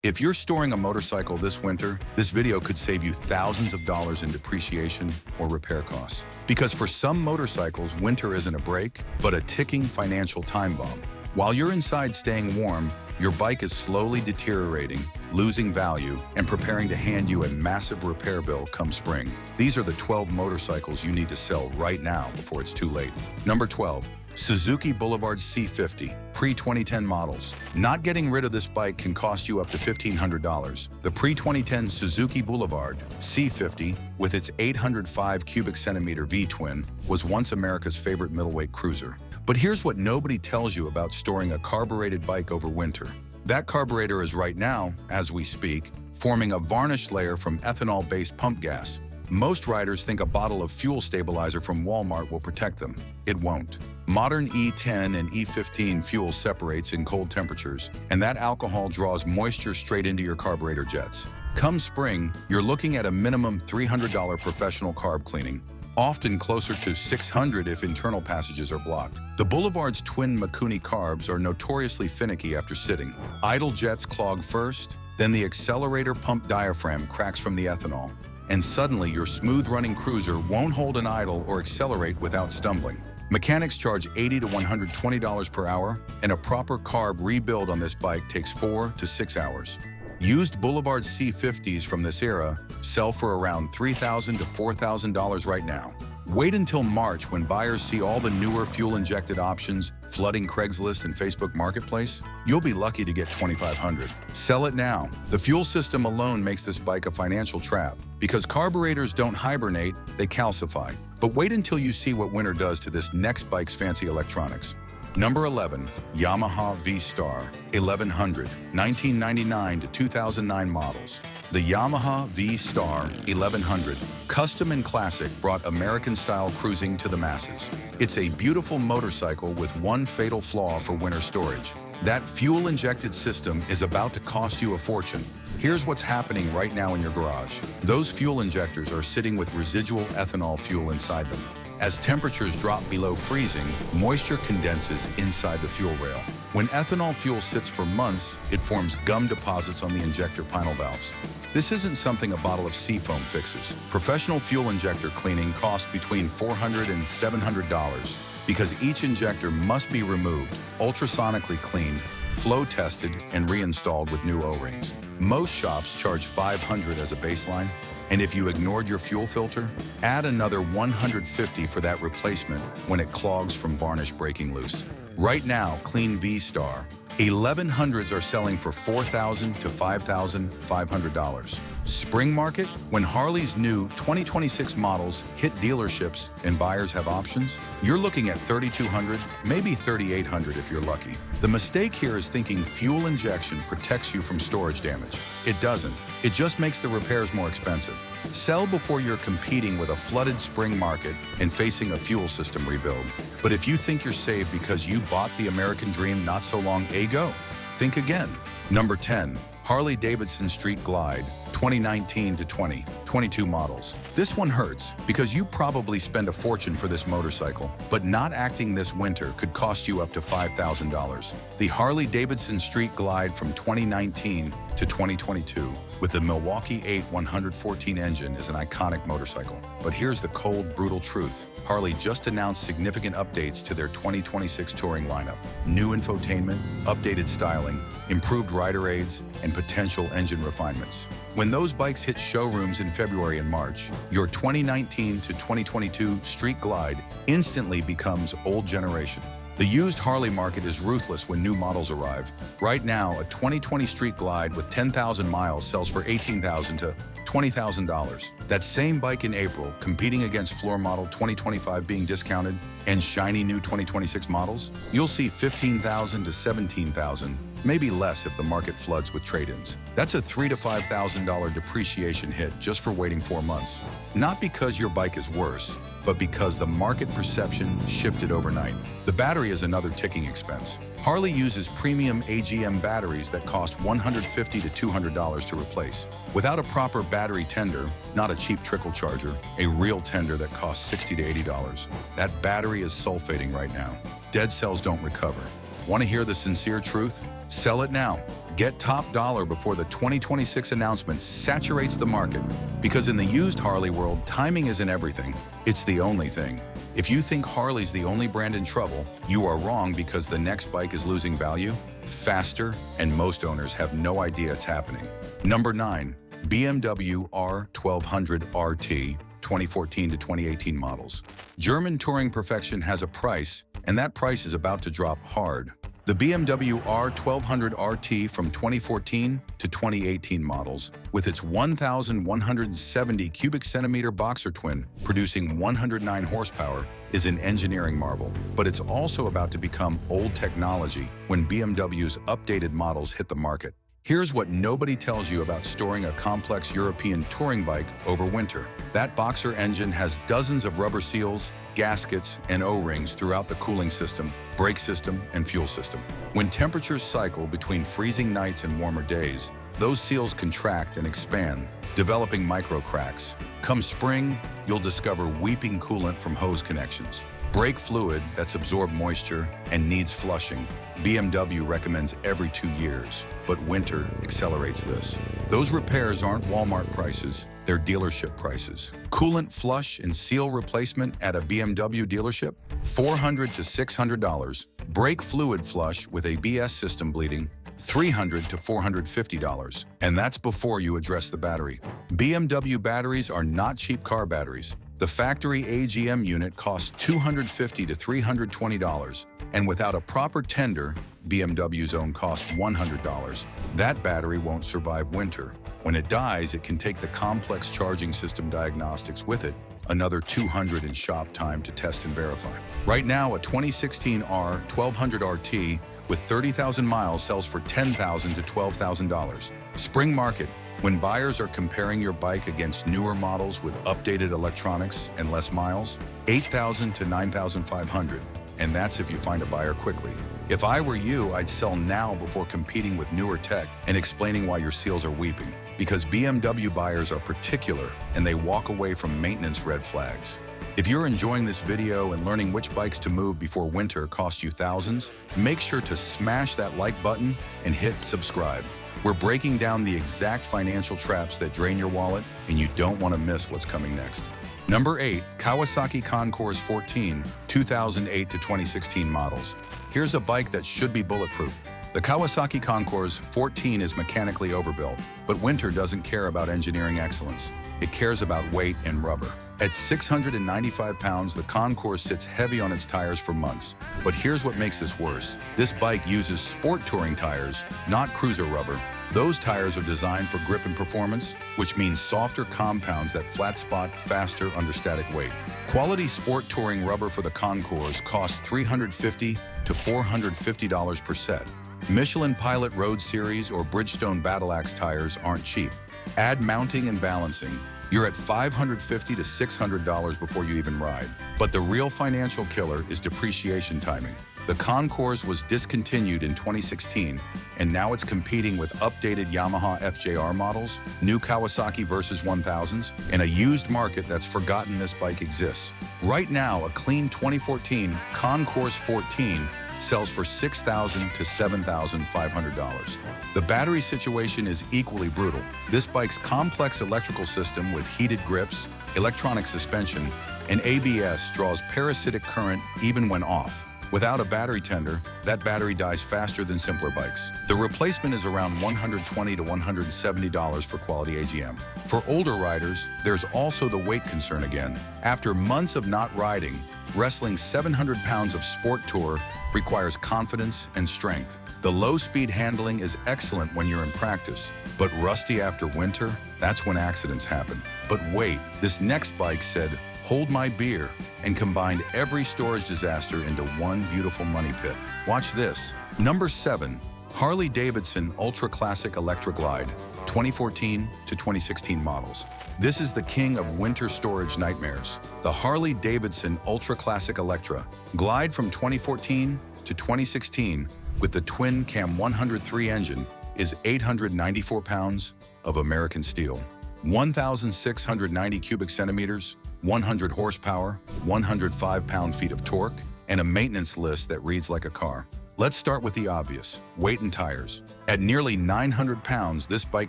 If you're storing a motorcycle this winter, this video could save you thousands of dollars in depreciation or repair costs. Because for some motorcycles, winter isn't a break, but a ticking financial time bomb. While you're inside staying warm, your bike is slowly deteriorating, losing value, and preparing to hand you a massive repair bill come spring. These are the 12 motorcycles you need to sell right now before it's too late. Number 12. Suzuki Boulevard C50, pre-2010 models. Not getting rid of this bike can cost you up to $1,500. The pre-2010 Suzuki Boulevard C50, with its 805 cubic centimeter V-twin, was once America's favorite middleweight cruiser. But here's what nobody tells you about storing a carbureted bike over winter. That carburetor is right now, as we speak, forming a varnish layer from ethanol-based pump gas. Most riders think a bottle of fuel stabilizer from Walmart will protect them. It won't. Modern E10 and E15 fuel separates in cold temperatures, and that alcohol draws moisture straight into your carburetor jets. Come spring, you're looking at a minimum $300 professional carb cleaning, often closer to $600 if internal passages are blocked. The Boulevard's twin Mikuni carbs are notoriously finicky after sitting. Idle jets clog first, then the accelerator pump diaphragm cracks from the ethanol, and suddenly your smooth-running cruiser won't hold an idle or accelerate without stumbling. Mechanics charge $80 to $120 per hour, and a proper carb rebuild on this bike takes 4 to 6 hours. Used Boulevard C50s from this era sell for around $3,000 to $4,000 right now. Wait until March when buyers see all the newer fuel-injected options flooding Craigslist and Facebook Marketplace. You'll be lucky to get $2,500. Sell it now. The fuel system alone makes this bike a financial trap. Because carburetors don't hibernate, they calcify. But wait until you see what winter does to this next bike's fancy electronics. Number 11. Yamaha V-Star 1100, 1999 to 2009 models. The Yamaha V-Star 1100, custom and classic, brought American-style cruising to the masses. It's a beautiful motorcycle with one fatal flaw for winter storage. That fuel-injected system is about to cost you a fortune. Here's what's happening right now in your garage. Those fuel injectors are sitting with residual ethanol fuel inside them. As temperatures drop below freezing, moisture condenses inside the fuel rail. When ethanol fuel sits for months, it forms gum deposits on the injector pinion valves. This isn't something a bottle of seafoam fixes. Professional fuel injector cleaning costs between $400 and $700 because each injector must be removed, ultrasonically cleaned, flow tested, and reinstalled with new O-rings. Most shops charge $500 as a baseline, and if you ignored your fuel filter, add another $150 for that replacement when it clogs from varnish breaking loose. Right now, clean V-Star 1100s are selling for $4,000 to $5,500. Spring market, when Harley's new 2026 models hit dealerships and buyers have options, you're looking at $3,200, maybe $3,800 if you're lucky. The mistake here is thinking fuel injection protects you from storage damage. It doesn't. It just makes the repairs more expensive. Sell before you're competing with a flooded spring market and facing a fuel system rebuild. But if you think you're safe because you bought the American dream not so long ago, think again. Number 10. Harley-Davidson Tri-Glide 2019 to 2022 models. This one hurts because you probably spend a fortune for this motorcycle, but not acting this winter could cost you up to $5,000. The Harley-Davidson Tri-Glide from 2019 to 2022 with the Milwaukee 8 114 engine is an iconic motorcycle. But here's the cold, brutal truth. Harley just announced significant updates to their 2026 touring lineup. New infotainment, updated styling, improved rider aids, and potential engine refinements. When those bikes hit showrooms in February and March, your 2019 to 2022 Tri-Glide instantly becomes old generation. The used Harley market is ruthless when new models arrive. Right now, a 2020 Tri-Glide with 10,000 miles sells for $18,000 to $20,000. That same bike in April, competing against floor model 2025 being discounted and shiny new 2026 models, you'll see $15,000 to $17,000, maybe less if the market floods with trade-ins. That's a $3,000 to $5,000 depreciation hit just for waiting 4 months. Not because your bike is worse, but because the market perception shifted overnight. The battery is another ticking expense. Harley uses premium AGM batteries that cost $150 to $200 to replace. Without a proper battery tender, not a cheap trickle charger, a real tender that costs $60 to $80, that battery is sulfating right now. Dead cells don't recover. Want to hear the sincere truth? Sell it now. Get top dollar before the 2026 announcement saturates the market. Because in the used Harley world, timing isn't everything. It's the only thing. If you think Harley's the only brand in trouble, you are wrong because the next bike is losing value, faster, and most owners have no idea it's happening. Number 9. BMW R1200 RT 2014 to 2018 models. German touring perfection has a price, and that price is about to drop hard. The BMW R1200 RT from 2014 to 2018 models, with its 1,170 cubic centimeter boxer twin producing 109 horsepower, is an engineering marvel. But it's also about to become old technology when BMW's updated models hit the market. Here's what nobody tells you about storing a complex European touring bike over winter. That boxer engine has dozens of rubber seals, gaskets, and O-rings throughout the cooling system, brake system, and fuel system. When temperatures cycle between freezing nights and warmer days, those seals contract and expand, developing micro cracks. Come spring, you'll discover weeping coolant from hose connections, brake fluid that's absorbed moisture and needs flushing. BMW recommends every 2 years, but winter accelerates this. Those repairs aren't Walmart prices, they're dealership prices. Coolant flush and seal replacement at a BMW dealership? $400 to $600. Brake fluid flush with ABS system bleeding? $300 to $450. And that's before you address the battery. BMW batteries are not cheap car batteries. The factory AGM unit costs $250 to $320, and without a proper tender, BMW's own costs $100. That battery won't survive winter. When it dies, it can take the complex charging system diagnostics with it, another $200 in shop time to test and verify. Right now, a 2016 R1200 RT with 30,000 miles sells for $10,000 to $12,000. Spring market. When buyers are comparing your bike against newer models with updated electronics and less miles, $8,000 to $9,500, and that's if you find a buyer quickly. If I were you, I'd sell now before competing with newer tech and explaining why your seals are weeping. Because BMW buyers are particular and they walk away from maintenance red flags. If you're enjoying this video and learning which bikes to move before winter cost you thousands, make sure to smash that like button and hit subscribe. We're breaking down the exact financial traps that drain your wallet, and you don't want to miss what's coming next. Number 8, Kawasaki Concours 14, 2008 to 2016 models. Here's a bike that should be bulletproof. The Kawasaki Concours 14 is mechanically overbuilt, but winter doesn't care about engineering excellence. It cares about weight and rubber. At 695 pounds, the Concours sits heavy on its tires for months. But here's what makes this worse. This bike uses sport touring tires, not cruiser rubber. Those tires are designed for grip and performance, which means softer compounds that flat spot faster under static weight. Quality sport touring rubber for the Concours costs $350 to $450 per set. Michelin Pilot Road Series or Bridgestone Battle Axe tires aren't cheap. Add mounting and balancing, you're at $550 to $600 before you even ride. But the real financial killer is depreciation timing. The Concours was discontinued in 2016, and now it's competing with updated Yamaha FJR models, new Kawasaki Versys 1000s, and a used market that's forgotten this bike exists. Right now, a clean 2014 Concours 14 sells for $6,000 to $7,500. The battery situation is equally brutal. This bike's complex electrical system with heated grips, electronic suspension, and ABS draws parasitic current even when off. Without a battery tender, that battery dies faster than simpler bikes. The replacement is around $120 to $170 for quality AGM. For older riders, there's also the weight concern again. After months of not riding, wrestling 700 pounds of sport tour requires confidence and strength. The low-speed handling is excellent when you're in practice, but rusty after winter, that's when accidents happen. But wait, this next bike said, "Hold my beer," and combined every storage disaster into one beautiful money pit. Watch this. Number 7, Harley-Davidson Ultra Classic Electra Glide, 2014 to 2016 models. This is the king of winter storage nightmares. The Harley-Davidson Ultra Classic Electra Glide from 2014 to 2016 with the twin cam 103 engine is 894 pounds of American steel, 1,690 cubic centimeters, 100 horsepower, 105 pound-feet of torque, and a maintenance list that reads like a car. Let's start with the obvious, weight and tires. At nearly 900 pounds, this bike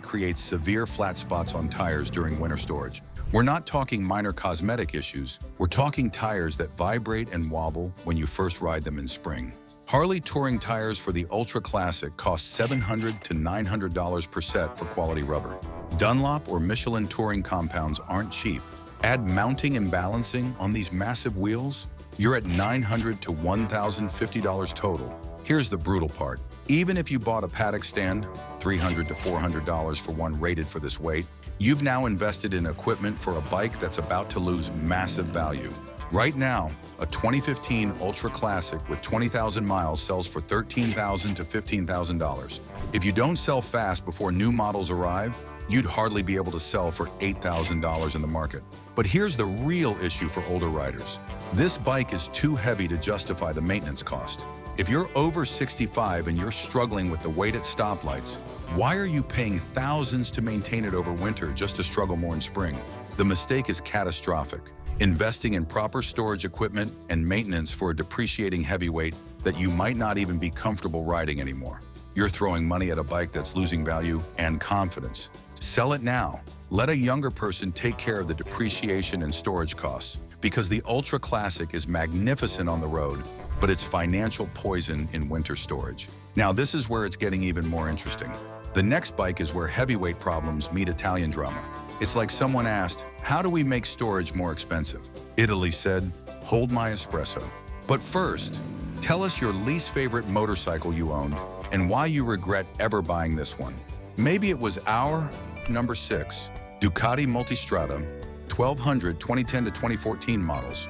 creates severe flat spots on tires during winter storage. We're not talking minor cosmetic issues, we're talking tires that vibrate and wobble when you first ride them in spring. Harley touring tires for the Ultra Classic cost $700 to $900 per set for quality rubber. Dunlop or Michelin touring compounds aren't cheap. Add mounting and balancing on these massive wheels, you're at $900 to $1,050 total. Here's the brutal part. Even if you bought a paddock stand, $300 to $400 for one rated for this weight, you've now invested in equipment for a bike that's about to lose massive value. Right now, a 2015 Ultra Classic with 20,000 miles sells for $13,000 to $15,000. If you don't sell fast before new models arrive, you'd hardly be able to sell for $8,000 in the market. But here's the real issue for older riders. This bike is too heavy to justify the maintenance cost. If you're over 65 and you're struggling with the weight at stoplights, why are you paying thousands to maintain it over winter just to struggle more in spring? The mistake is catastrophic. Investing in proper storage equipment and maintenance for a depreciating heavyweight that you might not even be comfortable riding anymore. You're throwing money at a bike that's losing value and confidence. Sell it now. Let a younger person take care of the depreciation and storage costs, because the Ultra Classic is magnificent on the road, but it's financial poison in winter storage. Now this is where it's getting even more interesting. The next bike is where heavyweight problems meet Italian drama. It's like someone asked, how do we make storage more expensive? Italy said, hold my espresso. But first, tell us your least favorite motorcycle you owned and why you regret ever buying this one. Maybe it was our number 6, Ducati Multistrada, 1200 2010 to 2014 models.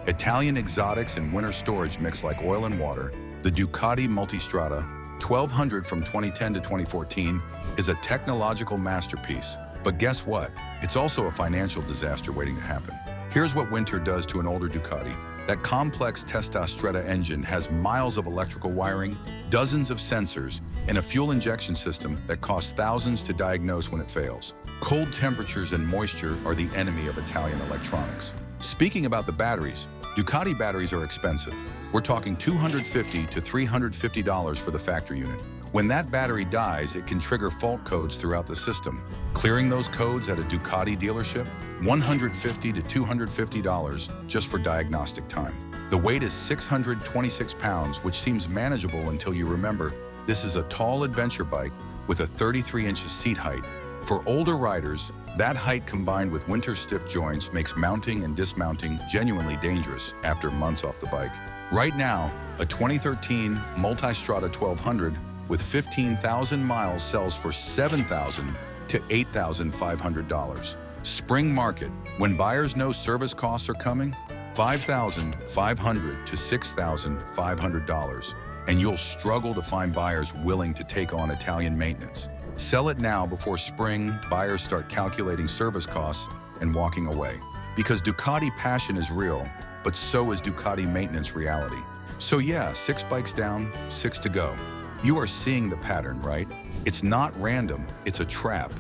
Italian exotics and winter storage mix like oil and water. The Ducati Multistrada 1200 from 2010 to 2014 is a technological masterpiece. But guess what? It's also a financial disaster waiting to happen. Here's what winter does to an older Ducati. That complex Testostrada engine has miles of electrical wiring, dozens of sensors, and a fuel injection system that costs thousands to diagnose when it fails. Cold temperatures and moisture are the enemy of Italian electronics. Speaking about the batteries, Ducati batteries are expensive. We're talking $250 to $350 for the factory unit. When that battery dies, it can trigger fault codes throughout the system. Clearing those codes at a Ducati dealership, $150 to $250 just for diagnostic time. The weight is 626 pounds, which seems manageable until you remember this is a tall adventure bike with a 33-inch seat height. For older riders, that height combined with winter stiff joints makes mounting and dismounting genuinely dangerous after months off the bike. Right now, a 2013 Multistrada 1200 with 15,000 miles sells for $7,000 to $8,500. Spring market, when buyers know service costs are coming, $5,500 to $6,500, and you'll struggle to find buyers willing to take on Italian maintenance. Sell it now before spring buyers start calculating service costs and walking away. Because Ducati passion is real, but so is Ducati maintenance reality. So yeah, 6 bikes down, 6 to go. You are seeing the pattern, right? It's not random, it's a trap.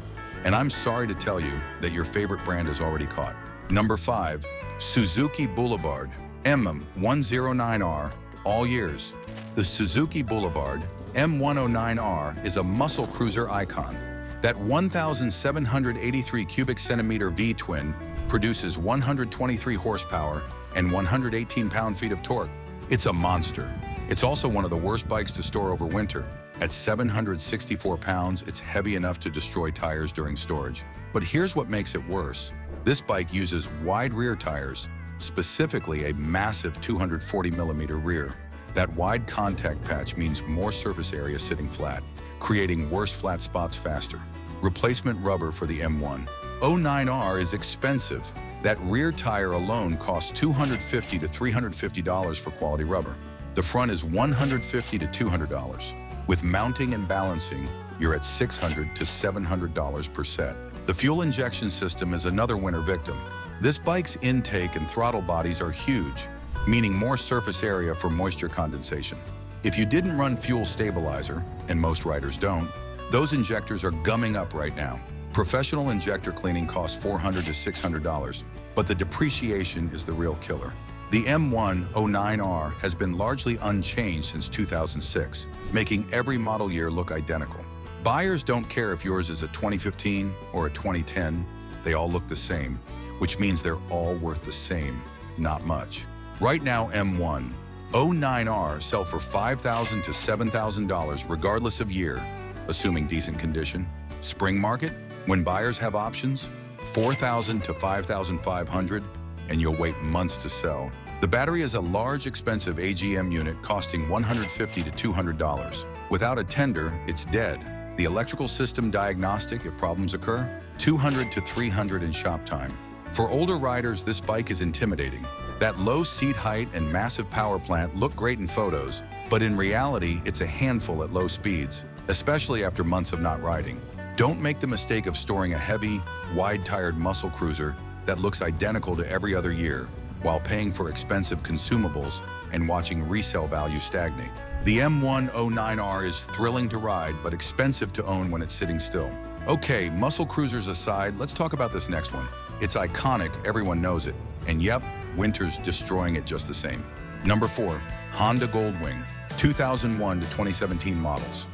And I'm sorry to tell you that your favorite brand is already caught. Number 5, Suzuki Boulevard M109R, all years. The Suzuki Boulevard M109R is a muscle cruiser icon. That 1,783 cubic centimeter V-twin produces 123 horsepower and 118 pound-feet of torque. It's a monster. It's also one of the worst bikes to store over winter. At 764 pounds, it's heavy enough to destroy tires during storage. But here's what makes it worse. This bike uses wide rear tires, specifically a massive 240 millimeter rear. That wide contact patch means more surface area sitting flat, creating worse flat spots faster. Replacement rubber for the M109R is expensive. That rear tire alone costs $250 to $350 for quality rubber. The front is $150 to $200. With mounting and balancing, you're at $600 to $700 per set. The fuel injection system is another winter victim. This bike's intake and throttle bodies are huge, meaning more surface area for moisture condensation. If you didn't run fuel stabilizer, and most riders don't, those injectors are gumming up right now. Professional injector cleaning costs $400 to $600, but the depreciation is the real killer. The M109R has been largely unchanged since 2006, making every model year look identical. Buyers don't care if yours is a 2015 or a 2010, they all look the same, which means they're all worth the same, not much. Right now, M109R sell for $5,000 to $7,000 regardless of year, assuming decent condition. Spring market, when buyers have options, $4,000 to $5,500, and you'll wait months to sell. The battery is a large, expensive AGM unit costing $150 to $200. Without a tender, it's dead. The electrical system diagnostic if problems occur, $200 to $300 in shop time. For older riders, this bike is intimidating. That low seat height and massive power plant look great in photos, but in reality, it's a handful at low speeds, especially after months of not riding. Don't make the mistake of storing a heavy, wide-tired muscle cruiser that looks identical to every other year, while paying for expensive consumables and watching resale value stagnate. The M109R is thrilling to ride, but expensive to own when it's sitting still. Okay, muscle cruisers aside, let's talk about this next one. It's iconic, everyone knows it, and yep, winter's destroying it just the same. Number 4, Honda Goldwing, 2001 to 2017 models.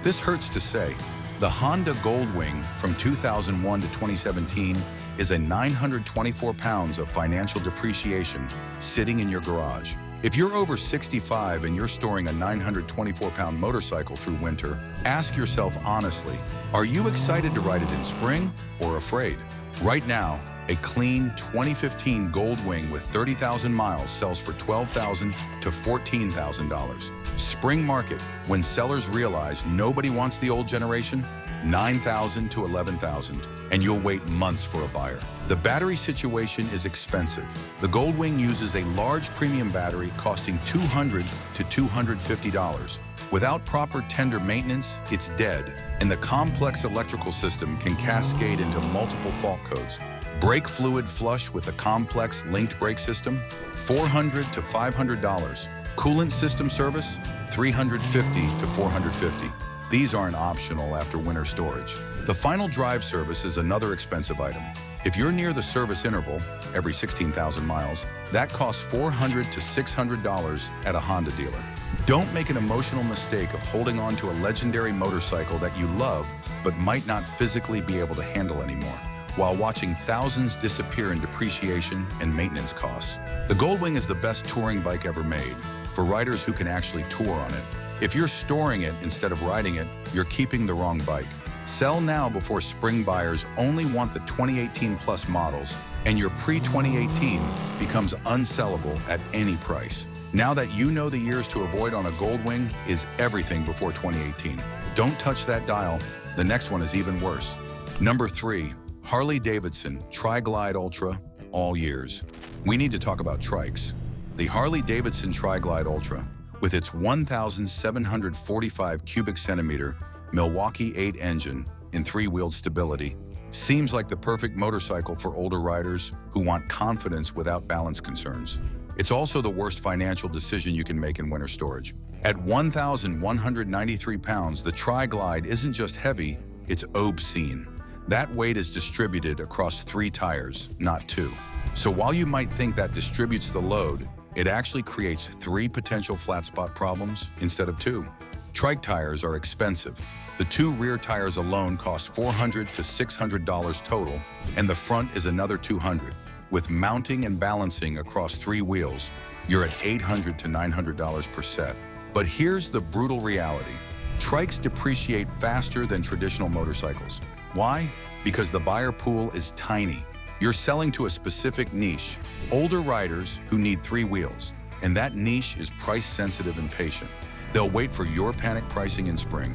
This hurts to say. The Honda Goldwing from 2001 to 2017 is a 924 pounds of financial depreciation sitting in your garage. If you're over 65 and you're storing a 924-pound motorcycle through winter, ask yourself honestly, are you excited to ride it in spring or afraid? Right now, a clean 2015 Goldwing with 30,000 miles sells for $12,000 to $14,000. Spring market, when sellers realize nobody wants the old generation, $9,000 to $11,000, and you'll wait months for a buyer. The battery situation is expensive. The Goldwing uses a large premium battery costing $200 to $250. Without proper tender maintenance, it's dead, and the complex electrical system can cascade into multiple fault codes. Brake fluid flush with a complex linked brake system, $400 to $500. Coolant system service, $350 to $450. These aren't optional after winter storage. The final drive service is another expensive item. If you're near the service interval, every 16,000 miles, that costs $400 to $600 at a Honda dealer. Don't make an emotional mistake of holding on to a legendary motorcycle that you love but might not physically be able to handle anymore, while watching thousands disappear in depreciation and maintenance costs. The Goldwing is the best touring bike ever made, for riders who can actually tour on it. If you're storing it instead of riding it, you're keeping the wrong bike. Sell now before spring buyers only want the 2018 plus models, and your pre-2018 becomes unsellable at any price. Now that you know the years to avoid on a Goldwing is everything before 2018. Don't touch that dial. The next one is even worse. Number 3, Harley-Davidson Tri-Glide Ultra, all years. We need to talk about trikes. The Harley-Davidson Tri-Glide Ultra, with its 1,745 cubic centimeter Milwaukee 8 engine in 3-wheeled stability, seems like the perfect motorcycle for older riders who want confidence without balance concerns. It's also the worst financial decision you can make in winter storage. At 1,193 pounds, the Tri-Glide isn't just heavy, it's obscene. That weight is distributed across 3 tires, not 2. So while you might think that distributes the load, it actually creates 3 potential flat spot problems instead of 2. Trike tires are expensive. The 2 rear tires alone cost $400 to $600 total, and the front is another $200. With mounting and balancing across 3 wheels, you're at $800 to $900 per set. But here's the brutal reality. Trikes depreciate faster than traditional motorcycles. Why? Because the buyer pool is tiny. You're selling to a specific niche, older riders who need 3 wheels, and that niche is price sensitive and patient. They'll wait for your panic pricing in spring.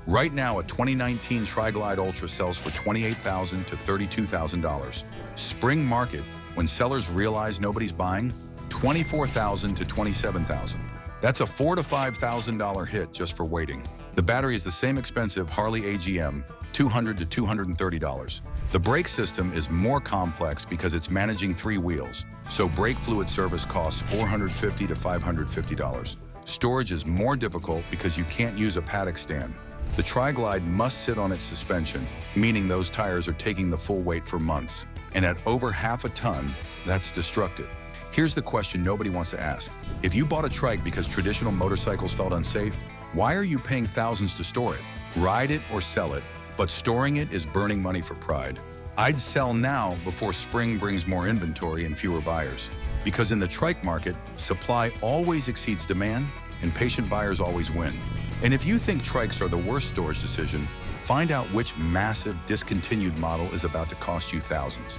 Right now, a 2019 Tri-Glide Ultra sells for $28,000 to $32,000. Spring market, when sellers realize nobody's buying, $24,000 to $27,000. That's a $4,000 to $5,000 hit just for waiting. The battery is the same expensive Harley AGM, $200 to $230. The brake system is more complex because it's managing 3 wheels, so brake fluid service costs $450 to $550. Storage is more difficult because you can't use a paddock stand. The Tri-Glide must sit on its suspension, meaning those tires are taking the full weight for months. And at over half a ton, that's destructive. Here's the question nobody wants to ask. If you bought a trike because traditional motorcycles felt unsafe, why are you paying thousands to store it? Ride it or sell it, but storing it is burning money for pride. I'd sell now before spring brings more inventory and fewer buyers. Because in the trike market, supply always exceeds demand and patient buyers always win. And if you think trikes are the worst storage decision, find out which massive discontinued model is about to cost you thousands.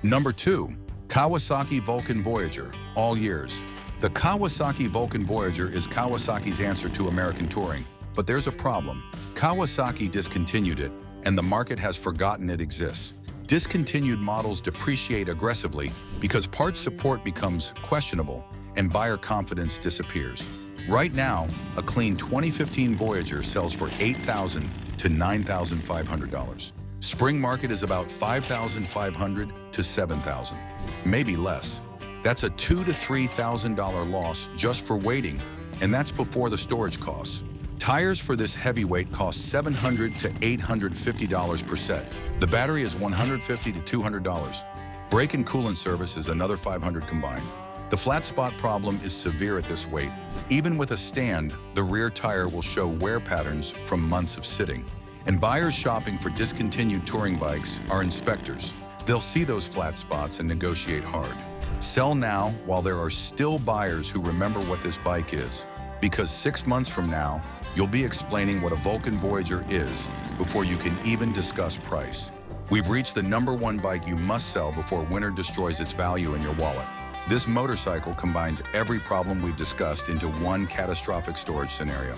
Number 2, Kawasaki Vulcan Voyager, all years. The Kawasaki Vulcan Voyager is Kawasaki's answer to American touring, but there's a problem. Kawasaki discontinued it, and the market has forgotten it exists. Discontinued models depreciate aggressively because parts support becomes questionable and buyer confidence disappears. Right now, a clean 2015 Voyager sells for $8,000 to $9,500. Spring market is about $5,500 to $7,000, maybe less. That's a $2,000 to $3,000 loss just for waiting, and that's before the storage costs. Tires for this heavyweight cost $700 to $850 per set. The battery is $150 to $200. Brake and coolant service is another $500 combined. The flat spot problem is severe at this weight. Even with a stand, the rear tire will show wear patterns from months of sitting. And buyers shopping for discontinued touring bikes are inspectors. They'll see those flat spots and negotiate hard. Sell now while there are still buyers who remember what this bike is. Because 6 months from now, you'll be explaining what a Vulcan Voyager is before you can even discuss price. We've reached the #1 bike you must sell before winter destroys its value in your wallet. This motorcycle combines every problem we've discussed into one catastrophic storage scenario.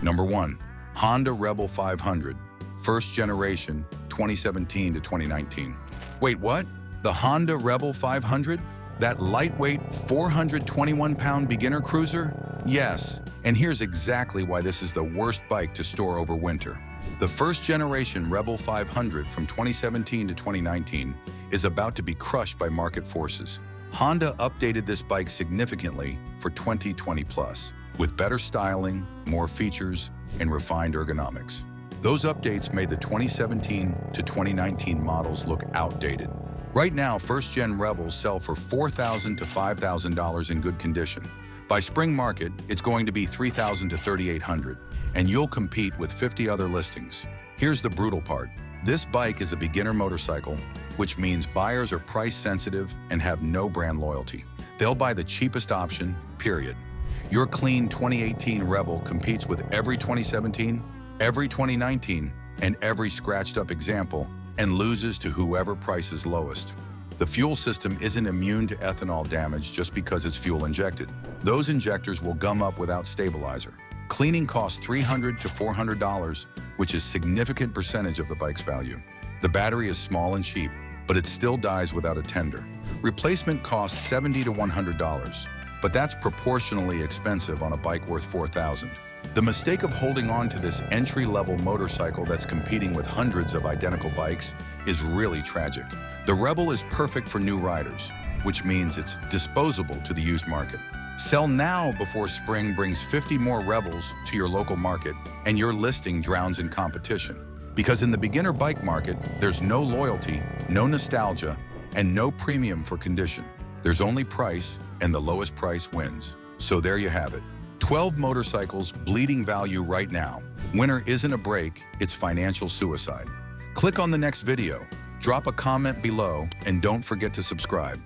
Number 1, Honda Rebel 500, first generation, 2017 to 2019. Wait, what? The Honda Rebel 500? That lightweight 421-pound beginner cruiser? Yes, and here's exactly why this is the worst bike to store over winter. The first generation Rebel 500 from 2017 to 2019 is about to be crushed by market forces. Honda updated this bike significantly for 2020 plus, with better styling, more features, and refined ergonomics. Those updates made the 2017 to 2019 models look outdated. Right now, first-gen Rebels sell for $4,000 to $5,000 in good condition. By spring market, it's going to be $3,000 to $3,800, and you'll compete with 50 other listings. Here's the brutal part. This bike is a beginner motorcycle, which means buyers are price-sensitive and have no brand loyalty. They'll buy the cheapest option, period. Your clean 2018 Rebel competes with every 2017, every 2019, and every scratched-up example, and loses to whoever prices lowest. The fuel system isn't immune to ethanol damage just because it's fuel injected. Those injectors will gum up without stabilizer. Cleaning costs $300 to $400, which is a significant percentage of the bike's value. The battery is small and cheap, but it still dies without a tender. Replacement costs $70 to $100, but that's proportionally expensive on a bike worth $4,000. The mistake of holding on to this entry-level motorcycle that's competing with hundreds of identical bikes is really tragic. The Rebel is perfect for new riders, which means it's disposable to the used market. Sell now before spring brings 50 more Rebels to your local market and your listing drowns in competition. Because in the beginner bike market, there's no loyalty, no nostalgia, and no premium for condition. There's only price, and the lowest price wins. So there you have it. 12 motorcycles bleeding value right now. Winter isn't a break, it's financial suicide. Click on the next video, drop a comment below, and don't forget to subscribe.